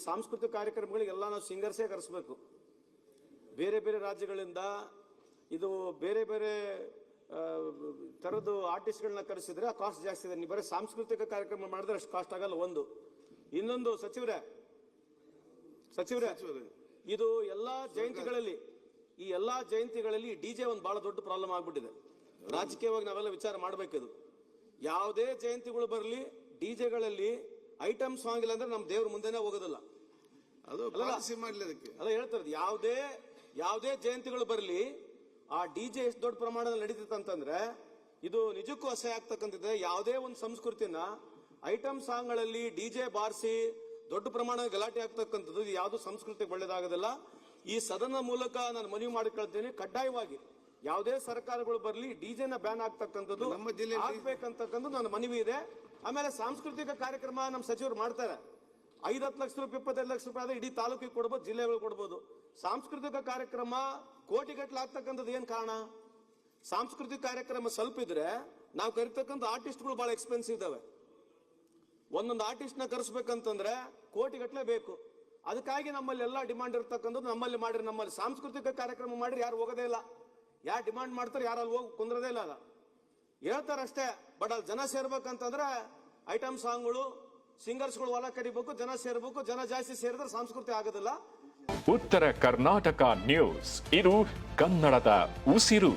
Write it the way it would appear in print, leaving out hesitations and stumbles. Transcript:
ಸಾಂಸ್ಕೃತಿಕ ಕಾರ್ಯಕ್ರಮಗಳಿಗೆಲ್ಲ ನಾವು ಸಿಂಗರ್ಸೇ ಕರೆಸ್ಬೇಕು. ಬೇರೆ ಬೇರೆ ರಾಜ್ಯಗಳಿಂದ ಇದು ಬೇರೆ ಬೇರೆ ಥರದ್ದು ಆರ್ಟಿಸ್ಟ್ಗಳನ್ನ ಕರೆಸಿದ್ರೆ ಆ ಕಾಸ್ಟ್ ಜಾಸ್ತಿ ಇದೆ. ನೀವು ಬರೀ ಸಾಂಸ್ಕೃತಿಕ ಕಾರ್ಯಕ್ರಮ ಮಾಡಿದ್ರೆ ಅಷ್ಟು ಕಾಸ್ಟ್ ಆಗಲ್ಲ. ಒಂದು ಇನ್ನೊಂದು ಸಚಿವರೇ ಇದು ಎಲ್ಲಾ ಜಯಂತಿಗಳಲ್ಲಿ ಈ ಎಲ್ಲಾ ಜಯಂತಿಗಳಲ್ಲಿ ಡಿಜೆ ಒಂದು ಬಹಳ ದೊಡ್ಡ ಪ್ರಾಬ್ಲಮ್ ಆಗ್ಬಿಟ್ಟಿದೆ. ರಾಜಕೀಯವಾಗಿ ನಾವೆಲ್ಲ ವಿಚಾರ ಮಾಡ್ಬೇಕಿದು. ಯಾವುದೇ ಜಯಂತಿಗಳು ಬರಲಿ ಡಿಜೆಗಳಲ್ಲಿ ಐಟಮ್ ಸಾಂಗ್ ಇಲ್ಲ ಅಂದ್ರೆ ನಮ್ಮ ದೇವ್ರ ಮುಂದೆನೆ ಹೋಗೋದಿಲ್ಲ. ಅದು ಮಾಡ್ಲಿಕ್ಕೆ ಅಲ್ಲ ಹೇಳ್ತಾರೆ, ಯಾವುದೇ ಜಯಂತಿಗಳು ಬರಲಿ ಆ ಡಿಜೆ ಎಷ್ಟು ದೊಡ್ಡ ಪ್ರಮಾಣದಲ್ಲಿ ನಡೀತೈತೆ ಅಂತಂದ್ರೆ ಇದು ನಿಜಕ್ಕೂ ಅಸಹ್ಯ ಆಗ್ತಕ್ಕಂಥದ್ದೆ. ಯಾವುದೇ ಒಂದು ಸಂಸ್ಕೃತಿನ ಐಟಮ್ ಸಾಂಗ್ಗಳಲ್ಲಿ ಡಿಜೆ ಬಾರಿಸಿ ದೊಡ್ಡ ಪ್ರಮಾಣದ ಗಲಾಟೆ ಆಗ್ತಕ್ಕಂಥದ್ದು ಯಾವುದು ಸಂಸ್ಕೃತಿಗೆ ಒಳ್ಳೇದಾಗೋದಿಲ್ಲ. ಈ ಸದನ ಮೂಲಕ ನಾನು ಮನವಿ ಮಾಡಿಕೊಳ್ತೇನೆ, ಕಡ್ಡಾಯವಾಗಿ ಯಾವುದೇ ಸರ್ಕಾರಗಳು ಬರಲಿ ಡಿಜೆನ ಬ್ಯಾನ್ ಆಗ್ತಕ್ಕಂಥದ್ದು ನಮ್ಮ ಜಿಲ್ಲೆ ಆಗ್ಬೇಕಂತಕ್ಕಂಥದ್ದು ನನ್ನ ಮನವಿ ಇದೆ. ಆಮೇಲೆ ಸಾಂಸ್ಕೃತಿಕ ಕಾರ್ಯಕ್ರಮ ನಮ್ಮ ಸಚಿವರು ಮಾಡ್ತಾರೆ. 5-10 ಲಕ್ಷ ರೂಪಾಯಿ 25 ಲಕ್ಷ ರೂಪಾಯಿ ಆದ್ರೆ ಇಡೀ ತಾಲೂಕಿಗೆ ಕೊಡ್ಬೋದು, ಜಿಲ್ಲೆಗಳು ಕೊಡ್ಬೋದು. ಸಾಂಸ್ಕೃತಿಕ ಕಾರ್ಯಕ್ರಮ ಕೋಟಿಗಟ್ಟಲೆ ಆಗ್ತಕ್ಕಂಥದ್ದು ಏನ್ ಕಾರಣ? ಸಾಂಸ್ಕೃತಿಕ ಕಾರ್ಯಕ್ರಮ ಸ್ವಲ್ಪ ಇದ್ರೆ ನಾವು ಕರಿತಕ್ಕಂಥ ಆರ್ಟಿಸ್ಟ್ಗಳು ಬಹಳ ಎಕ್ಸ್ಪೆನ್ಸಿವ್ ಇದಾವೆ. ಒಂದೊಂದು ಆರ್ಟಿಸ್ಟ್ ನ ಕರೆಸ್ಬೇಕಂತಂದ್ರೆ ಕೋಟಿಗಟ್ಟಲೆ ಬೇಕು. ಅದಕ್ಕಾಗಿ ನಮ್ಮಲ್ಲಿ ಎಲ್ಲ ಡಿಮಾಂಡ್ ಇರ್ತಕ್ಕಂಥದ್ದು ನಮ್ಮಲ್ಲಿ ಸಾಂಸ್ಕೃತಿಕ ಕಾರ್ಯಕ್ರಮ ಮಾಡ್ರಿ ಯಾರು ಹೋಗೋದೇ ಇಲ್ಲ. ಯಾರು ಡಿಮಾಂಡ್ ಮಾಡ್ತಾರೆ ಯಾರು ಅಲ್ಲಿ ಹೋಗಿ ಕುಂದ್ರದೇ ಇಲ್ಲ. ಅಲ್ಲ ಹೇಳ್ತಾರಷ್ಟೇ, ಬಟ್ ಅಲ್ಲಿ ಜನ ಸೇರ್ಬೇಕಂತಂದ್ರೆ ಐಟಮ್ ಸಾಂಗ್ಗಳು ಸಿಂಗರ್ಸ್ಗಳು ಹೊಲ ಕರಿಬೇಕು, ಜನ ಸೇರ್ಬೇಕು. ಜನ ಜಾಸ್ತಿ ಸೇರಿದ್ರೆ ಸಂಸ್ಕೃತಿ ಆಗೋದಿಲ್ಲ. ಉತ್ತರ ಕರ್ನಾಟಕ ನ್ಯೂಸ್, ಇದು ಕನ್ನಡದ ಉಸಿರು.